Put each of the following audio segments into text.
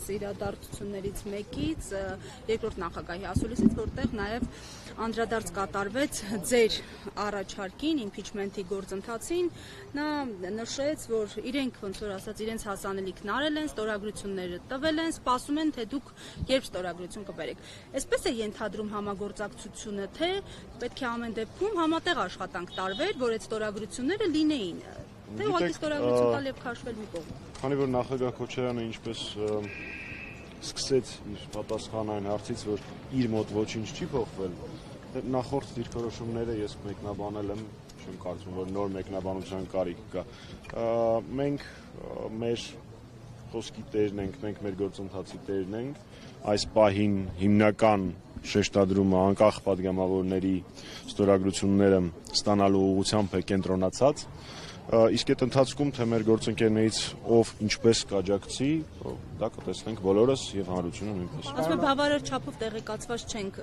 այս իրադարձություններից մեկից, երկրորդ նախագահի ասուլիսից, որտեղ նաև անդրադարձ կատարվեց ձեր առաջարկին, impeachment-ի գործընթացին, նա նշեց, որ իրենք ոնց որ ասած իրենց հասանելիքն արել են, ստորագրությունները տվել են, սպասում են, թե դուք երբ ստորագրություն կբերեք։ Այսպես է ենթադրում համագործակցությունը, թե պետք է ամեն դեպքում համատեղ աշխատանք տարվեր, որ այդ ստորագրությունները լինեին, թե ուղղակի ստորագրություն տալ եւ քաշվել մի կողմ։ Քանի որ նախագահ Քոչարյանը ինչպես սկսեց իր պատասխանային հարցից, որ իր մոտ ոչինչ չի փոխվել, նախորդ դիրքորոշումները ես մեկնաբանել եմ, չեմ կարծում, որ նոր մեկնաբանության կարիք կա։ Մենք մեր խոսքի տերն ենք, մենք մեր գործընթացի տերն ենք, այս պահին հիմնական շեշտադրումը անկախ պատգամավորների ստորագրությունները ստանալու ուղղությամբ է կենտրոնացած, իսկ այդ ընթացքում թե մեր գործընկերներից ով ինչպես կաջակցի, դա կտեսնենք բոլորս եւ հանրությունը նույնպես։ Ասում բավարար չափով տեղեկացված չենք,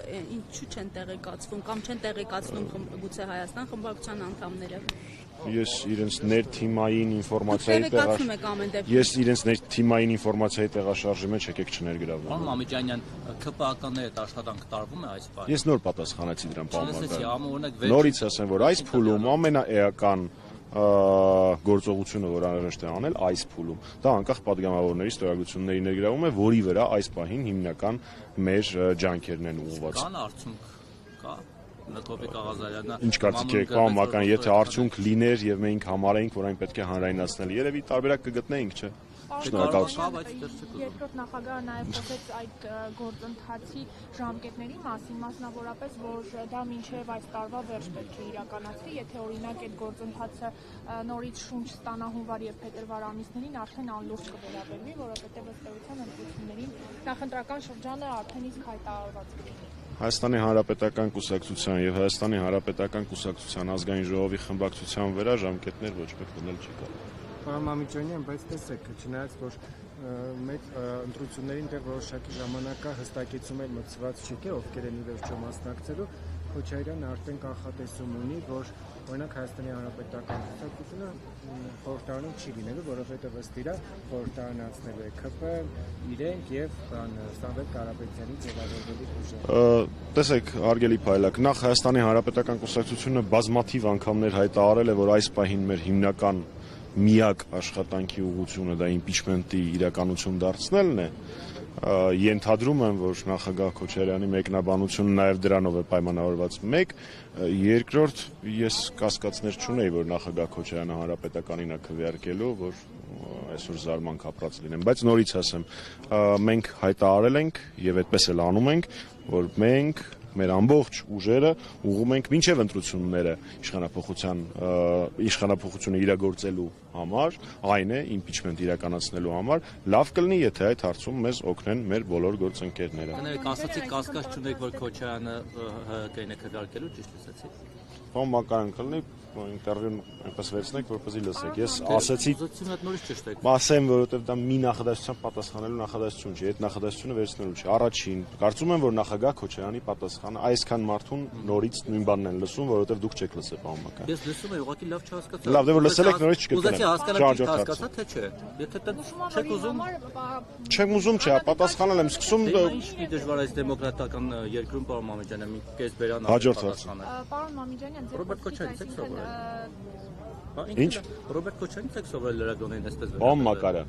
ինչու չեն տեղեկացվում կամ չեն տեղեկացնում գուցե Հայաստան խմբակցության անդամները։ Ես իրենց ներթիմային ինֆորմացիայի տեղաշարժի մեջ եկեք չներգրավեմ։ Պարոն Մամիկյանյան, ՔՊԱ-ականների հետ աշխատանք տարվում է այս պահին։ Ես նոր պատասխանեցի դրան, պարոն Մամիկյան։ Նորից ասեմ, որ այս փուլում ամենաէական գործողությունը, որ անհրաժեշտ է անել այս փուլում, դա անկախ պատգամավորների ստորագրությունների ներգրավում է, որի վրա այս պահին հիմնական մեր ջանքերն են ուղղված։ Կան արդյունք, կա։ Տոպիկ Աղազարյանը։ Ինչ կարծիք եք, պարոն Մամիկյան, եթե արդյունք լիներ եւ մենք համարեինք, որ այն պետք է հանրայնացնել, երևի տարբերակ կգտնեինք, չէ՞։ Երկրորդ նախագահը նաև խոսեց այդ գործընթացի ժամկետների մասին, մասնավորապես, որ դա մինչև այս տարվա վերջ պետք է իրականացվի, եթե օրինակ այդ գործընթացը նորից շունչ ստանա հունվար եւ փետրվար ամիսներին, արդեն անլուրջ կվերաբերվի, որովհետեւ ըստ էության ընտրություններին նախընտրական շրջանը արդեն իսկ հայտարարված կլինի։ Հայաստանի Հանրապետական կուսակցության եւ Հայաստանի Հանրապետական կուսակցության ազգային ժողովի խմբակցության վրա ժամկետներ ոչ մեկ դնել չի կարող։ Պարոն Մամիկյանյան, բայց տեսեք, չնայած որ մեր ընտրություններին դեռ որոշակի ժամանակ կա, հստակեցում էլ մտցված չի, թե ովքեր են ի վերջո մասնակցելու, Քոչարյանը արդեն կանխատեսում ունի, որ օրինակ Հայաստանի Հանրապետական կուսակցությունը խորհրդարանում չի լինելու, որովհետև ըստ իրա խորհրդարանացնելու է ՔՊ, իրենք եւ Սամվել Կարապետյանի ձևավորվելու ուժը։ Տեսեք, հարգելի փայլակ, նախ Հայաստանի Հանրապետական կուսակցությունը բազմաթիվ անգամներ հայտարարել է, որ այս պահին մեր հիմնական միակ աշխատանքի ուղղությունը դա impeachment-ի իրականություն դարձնելն է, ենթադրում եմ, որ նախագահ Քոչարյանի մեկնաբանությունը նաև դրանով է պայմանավորված։ Մեկ, երկրորդ, ես կասկածներ չունեի, որ նախագահ Քոչարյանը հանրապետականին է քվեարկելու, որ այսօր զարմանք ապրած լինեմ, բայց նորից ասեմ, մենք հայտարարել ենք եւ այդպես էլ անում ենք, որ մենք մեր ամբողջ ուժերը ուղղում ենք մինչև ընտրությունները իշխանափոխությունը իրագործելու համար, այն է impeachment իրականացնելու համար, լավ կլինի, եթե այդ հարցում մեզ օգնեն մեր բոլոր գործընկերները։ Կներեք, ասացիք կասկած չունեք, որ Քոչարյանը ՀՀԿ-ին է քվեարկելու, ճիշտ լսեցի։ Պարոն Մամիկյան, կլինի ինտերվյուն այնպես վերցնեք, որպեսզի լսեք։ Ես ասեցի, ասեմ, որովհետև դա մի նախադասությամբ պատասխանելու նախադասություն չի, այդ նախադասությունը վերցնելու չի։ Առաջին, կարծում եմ, որ նախագահ Քոչարյանի պատասխանը այսքան մարդուն նորից նույն բանն են լսում, որովհետև դուք չեք լսել, պարոն Մամիկյան։ Ես լսում եմ, ուղղակի լավ չհասկացա։ Լավ, դե որ լսել եք, նորից չկրկնեմ։ Ուզեցի հասկանալ, հասկացա թե չէ։ Եթե դա չեք ուզում, չեմ ուզում, չէ, պատասխանել եմ, սկսում ինչ մի դժվար այս դեմոկրատական երկրում, պարոն Մամիկյան, մի կես բերան պատասխանել։ Պարոն Մամիկյան, Ռոբերտ Քոչարյանից եք սովորել։ Ինչ? Ռոբերտ Քոչարյանից եք սովորել լրագրողներին այսպես վերաբերել։ Պարոն Մամիկյան,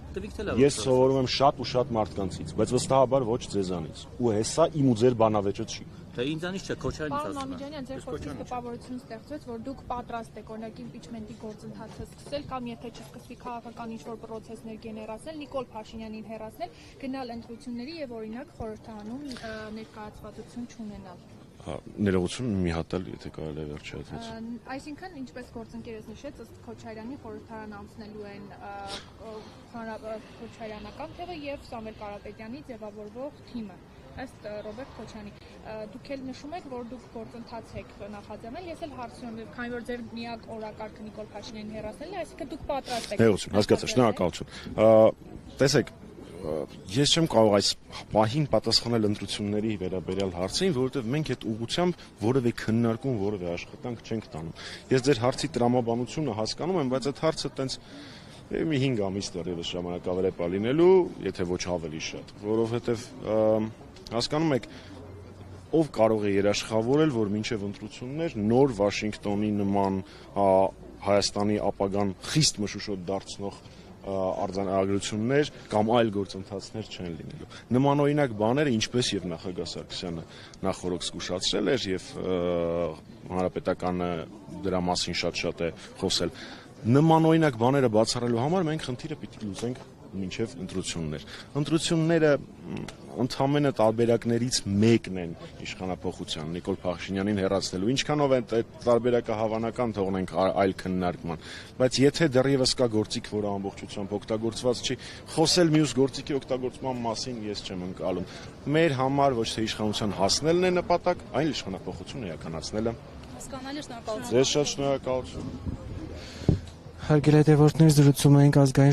ես սովորում եմ շատ ու շատ մարդկանցից, բայց վստահաբար ոչ ձեզանից։ Ու հեսա իմ ու ձեր բանավեճը չի։ Թե ինձանից չէ, Քոչարյանից ասում եմ։ Պարոն Մամիկյան, ձեր խոսքից տպավորություն ստեղծվեց, որ դուք պատրաստ եք օրինակ impeachment-ի գործընթացը սկսել կամ եթե չսկսվի քաղաքական ինչ-որ պրոցեսներ գեներացնել, Նիկոլ Փաշինյանին հեռացնել, գնալ ընտրությունների եւ օրինակ խորհրդարանում ներկայացվածություն չունենալ։ Ներողություն մի հատ էլ, եթե կարելի է վերջացնել։ Այսինքն, ինչպես գործընկերս նշեց, ըստ Քոչարյանի խորհրդարան անցնելու են Քոչարյանական թևը եւ Սամվել Կարապետյանի ձևավորվող թիմը։ Ըստ Ռոբերտ Քոչարյանի, դուք էլ նշում եք, որ դուք գործընթաց եք նախաձեռնել, ես էլ հարցնում եմ, քանի որ ձեր միակ օրակարգը Նիկոլ Փաշինյանին հեռացնելն է, այսինքն դուք պատրաստ եք։ Ներողություն, հասկացա, շնորհակալություն։ Տեսեք, ես չեմ կարող այս պահին պատասխանել ընտրությունների վերաբերյալ հարցին, որովհետև մենք այդ ուղղությամբ որևէ քննարկում, որևէ աշխատանք չենք տանում։ Ես ձեր հարցի տրամաբանությունը հասկանում եմ, բայց այդ հարցը տենց մի 5 ամիս դեռևս ժամանակավերեպ է լինելու, եթե ոչ ավելի շատ, որովհետև հասկանում եք, ով կարող է երաշխավորել, որ մինչև ընտրություններ նոր Վաշինգտոնի նման Հայաստանի ապագան խիստ մշուշոտ դարձնող արձանագրություններ կամ այլ գործընթացներ չեն լինելու։ Նմանօրինակ բաները, ինչպես եւ նախագահ Սարգսյանը նախորդ զգուշացրել էր եւ հանրապետականը դրա մասին շատ է խոսել։ Նմանօրինակ բաները բացառելու համար մենք խնդիրը պիտի լուծենք մինչև ընտրություններ։ Ընտրությունները ընդհանրապես տարբերակներից մեկն են իշխանապողության Նիկոլ Փաշինյանին հեռացնելու։ Ինչքանով է տարբերակը հավանական, թողնենք այլ քննարկման, բայց եթե դեռևս կա գործիք, որը ամբողջությամբ օգտագործված չի, խոսել մյուս գործիքի օգտագործման մասին ես չեմ ընկալում։ Մեր համար ոչ թե իշխանության հասնելն է նպատակ, այլ իշխանապողությունը իրականացնելը։ Հասկանալի, շնորհակալություն։ Ձեզ շատ շնորհակալություն։ Հարգելի հետևորդներ, զրուցում ենք ազգային